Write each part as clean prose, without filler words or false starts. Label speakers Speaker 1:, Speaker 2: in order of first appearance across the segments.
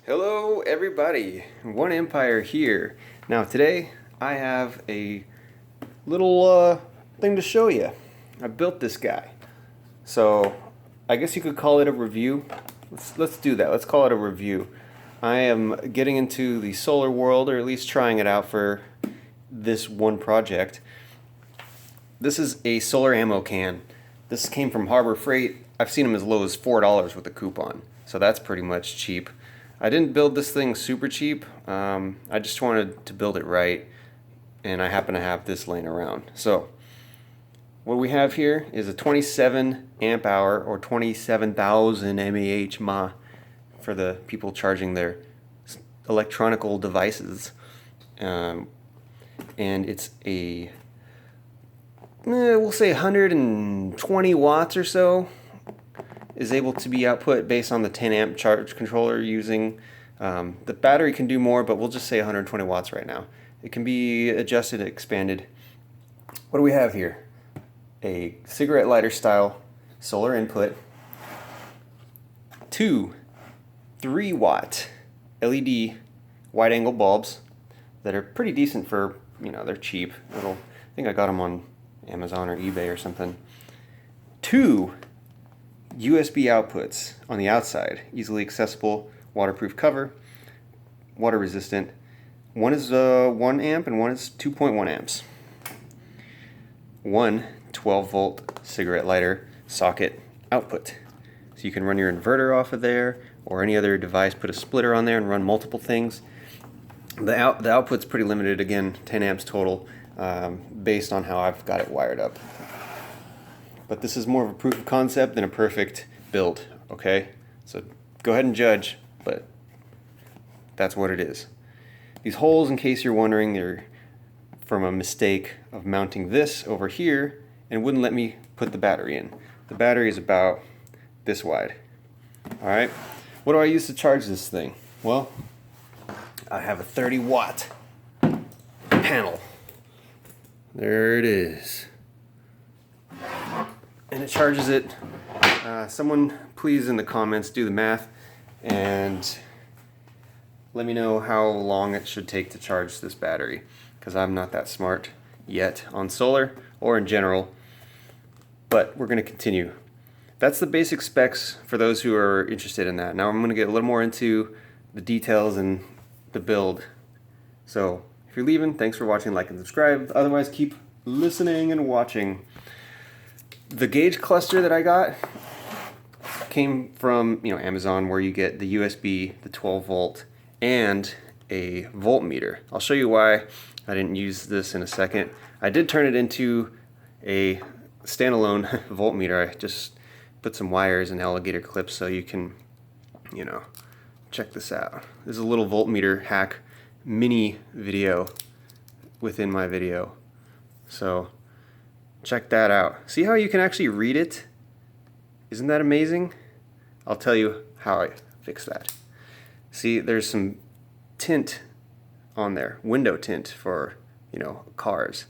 Speaker 1: Hello everybody, One Empire here. Now today I have a little thing to show you. I built this guy. So I guess you could call it a review. Let's do that. Let's call it a review. I am getting into the solar world, or at least trying it out for this one project. This is a solar ammo can. This came from Harbor Freight. I've seen them as low as $4 with a coupon. So that's pretty much cheap. I didn't build this thing super cheap. I just wanted to build it right, and I happen to have this laying around. So what we have here is a 27 amp hour or 27,000 mAh for the people charging their electronical devices, and it's a we'll say 120 watts or so is able to be output based on the 10 amp charge controller using. The battery can do more, but we'll just say 120 watts right now. It can be adjusted and expanded. What do we have here? A cigarette lighter style solar input, two 3-watt LED wide angle bulbs that are pretty decent for, they're cheap. I think I got them on Amazon or eBay or something. Two USB outputs on the outside, easily accessible, waterproof cover, water resistant. One is 1 amp and one is 2.1 amps. One 12-volt cigarette lighter socket output. So you can run your inverter off of there or any other device, put a splitter on there and run multiple things. The output's pretty limited, again, 10 amps total, based on how I've got it wired up. But this is more of a proof of concept than a perfect build, okay? So go ahead and judge, but that's what it is. These holes, in case you're wondering, they're from a mistake of mounting this over here and wouldn't let me put the battery in. The battery is about this wide. All right, what do I use to charge this thing? Well, I have a 30-watt panel. There it is. And it charges it. Someone please in the comments do the math and let me know how long it should take to charge this battery, because I'm not that smart yet on solar or in general, but we're going to continue. That's the basic specs for those who are interested in that. Now I'm going to get a little more into the details and the build. So if you're leaving, thanks for watching, like and subscribe. Otherwise, keep listening and watching. The gauge cluster that I got came from Amazon, where you get the USB, the 12 volt, and a voltmeter. I'll show you why I didn't use this in a second. I did turn it into a standalone voltmeter. I just put some wires and alligator clips so you can, check this out. This is a little voltmeter hack mini video within my video. So check that out. See how you can actually read it? Isn't that amazing? I'll tell you how I fix that. See, there's some tint on there, window tint for, cars.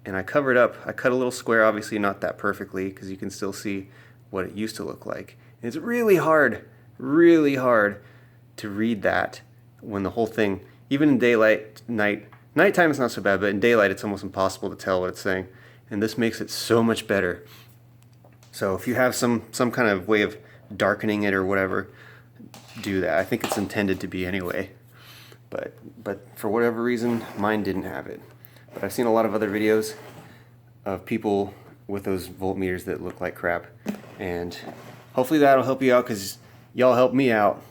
Speaker 1: And I covered up, I cut a little square, obviously not that perfectly, because you can still see what it used to look like. And it's really hard to read that when the whole thing, even in daylight, nighttime it's not so bad, but in daylight it's almost impossible to tell what it's saying. And this makes it so much better. So if you have some kind of way of darkening it or whatever, do that. I think it's intended to be anyway. But for whatever reason, mine didn't have it. But I've seen a lot of other videos of people with those voltmeters that look like crap. And hopefully that'll help you out, because y'all helped me out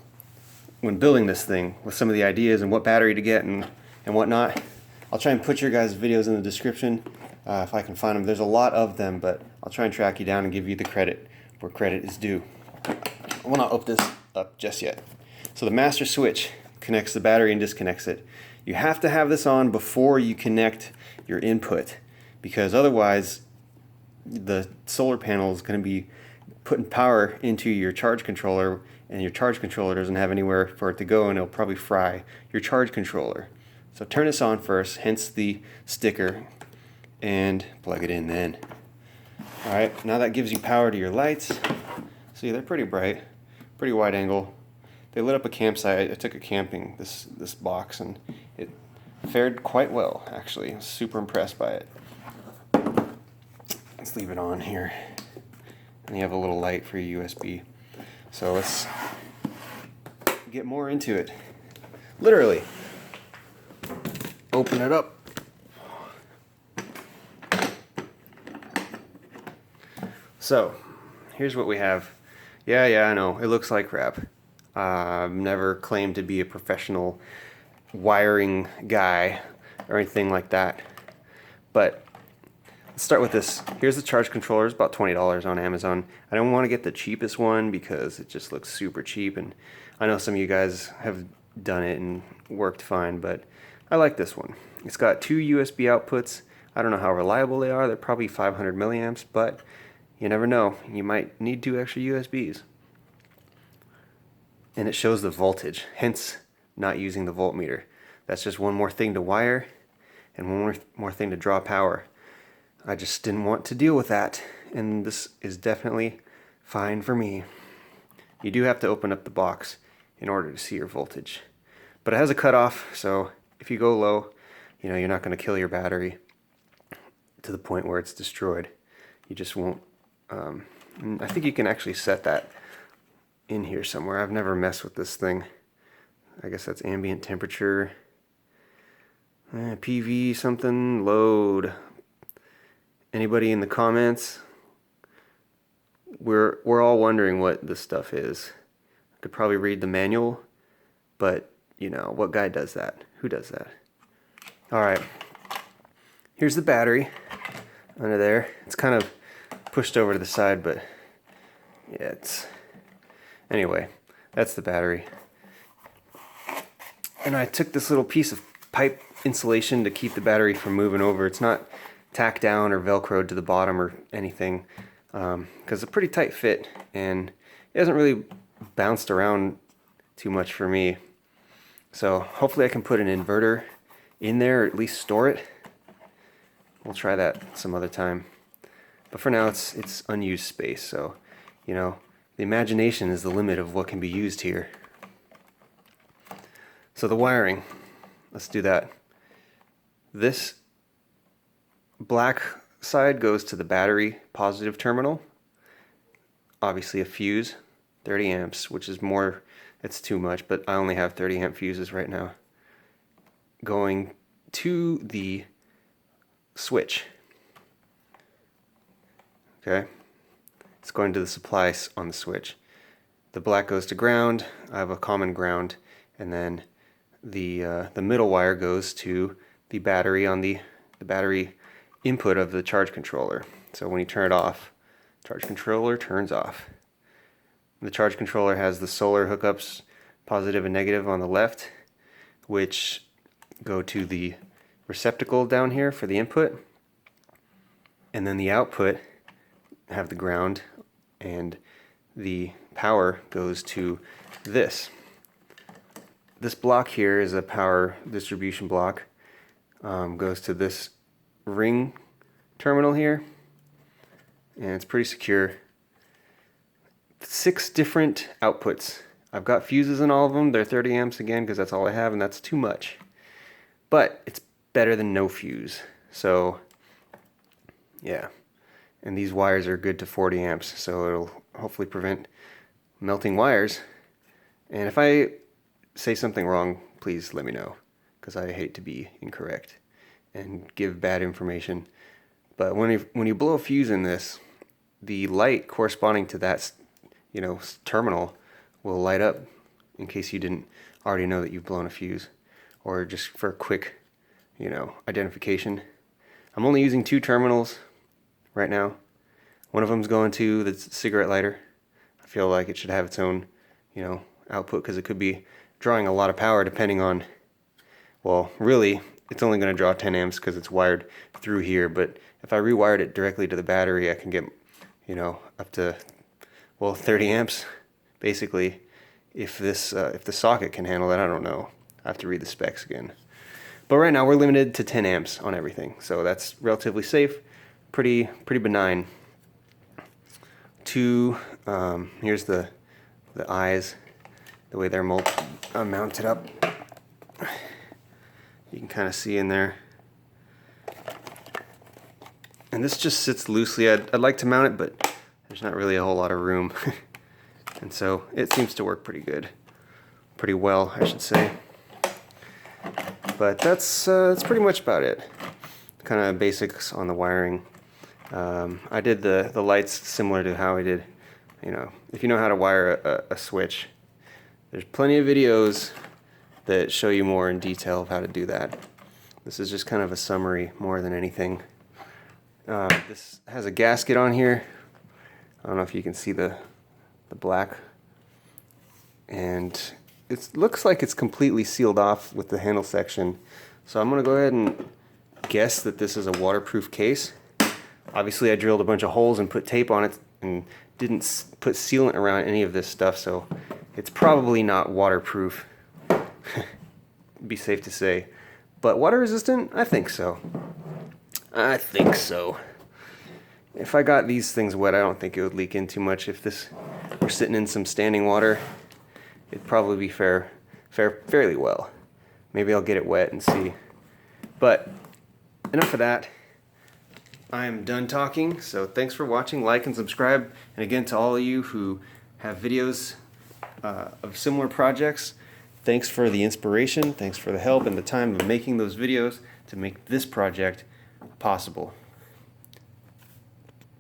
Speaker 1: when building this thing with some of the ideas and what battery to get and whatnot. I'll try and put your guys' videos in the description. If I can find them. There's a lot of them, but I'll try and track you down and give you the credit where credit is due. I will not open this up just yet. So the master switch connects the battery and disconnects it. You have to have this on before you connect your input, because otherwise the solar panel is going to be putting power into your charge controller, and your charge controller doesn't have anywhere for it to go, and it'll probably fry your charge controller. So turn this on first, hence the sticker, and plug it in then. Alright, now that gives you power to your lights. See, they're pretty bright, pretty wide angle. they lit up a campsite. I took a camping this box, and it fared quite well, actually. I was super impressed by it. Let's leave it on here. And you have a little light for your USB. So let's get more into it. Literally. Open it up. So, here's what we have. Yeah, I know. It looks like crap. I've never claimed to be a professional wiring guy or anything like that. But let's start with this. Here's the charge controller. It's about $20 on Amazon. I don't want to get the cheapest one because it just looks super cheap. And I know some of you guys have done it and worked fine, but I like this one. It's got 2 USB outputs. I don't know how reliable they are. They're probably 500 milliamps, but you never know. You might need 2 extra USBs. And it shows the voltage, hence not using the voltmeter. That's just one more thing to wire and one more thing to draw power. I just didn't want to deal with that, and this is definitely fine for me. You do have to open up the box in order to see your voltage. But it has a cutoff, so if you go low, you're not going to kill your battery to the point where it's destroyed. You just won't. I think you can actually set that in here somewhere. I've never messed with this thing. I guess that's ambient temperature. PV something, load. Anybody in the comments? We're all wondering what this stuff is. I could probably read the manual, but what guy does that? Who does that? All right. Here's the battery under there. It's kind of pushed over to the side, but yeah, anyway, that's the battery. And I took this little piece of pipe insulation to keep the battery from moving over. It's not tacked down or velcroed to the bottom or anything, because it's a pretty tight fit and it hasn't really bounced around too much for me. So hopefully I can put an inverter in there, or at least store it. We'll try that some other time. But for now it's unused space, so the imagination is the limit of what can be used here. So the wiring, let's do that. This black side goes to the battery positive terminal. Obviously a fuse, 30 amps, which is more, it's too much, but I only have 30 amp fuses right now. Going to the switch. Okay, it's going to the supply on the switch. The black goes to ground. I have a common ground, and then the middle wire goes to the battery on the battery input of the charge controller. So when you turn it off, charge controller turns off. The charge controller has the solar hookups, positive and negative on the left, which go to the receptacle down here for the input, and then the output have the ground, and the power goes to this. This block here is a power distribution block. Goes to this ring terminal here, and it's pretty secure. 6 different outputs. I've got fuses in all of them. They're 30 amps again because that's all I have, and that's too much. But it's better than no fuse. So yeah. And these wires are good to 40 amps, so it'll hopefully prevent melting wires. And if I say something wrong, please let me know, because I hate to be incorrect and give bad information. But when you blow a fuse in this, the light corresponding to that terminal will light up, in case you didn't already know that you've blown a fuse, or just for a quick identification. I'm only using 2 terminals right now. One of them's going to the cigarette lighter. I feel like it should have its own output, because it could be drawing a lot of power depending on, well, really it's only going to draw 10 amps because it's wired through here, but if I rewired it directly to the battery, I can get up to 30 amps basically. If the socket can handle that, I don't know. I have to read the specs again. But right now we're limited to 10 amps on everything, so that's relatively safe, pretty benign. Here's the eyes. the way they're mounted up. You can kind of see in there. And this just sits loosely. I'd like to mount it, but there's not really a whole lot of room. And so it seems to work pretty good. Pretty well, I should say. But that's pretty much about it. Kind of basics on the wiring. I did the lights similar to how I did, you know, if you know how to wire a switch, there's plenty of videos that show you more in detail of how to do that. This is just kind of a summary more than anything. This has a gasket on here. I don't know if you can see the black. And it looks like it's completely sealed off with the handle section. So I'm going to go ahead and guess that this is a waterproof case. Obviously I drilled a bunch of holes and put tape on it and didn't put sealant around any of this stuff, so it's probably not waterproof. Be safe to say. But water resistant? I think so. I think so. If I got these things wet, I don't think it would leak in too much. If this were sitting in some standing water, it'd probably be fairly well. Maybe I'll get it wet and see. But enough of that. I am done talking, so thanks for watching. Like and subscribe. And again, to all of you who have videos of similar projects, thanks for the inspiration, thanks for the help and the time of making those videos to make this project possible.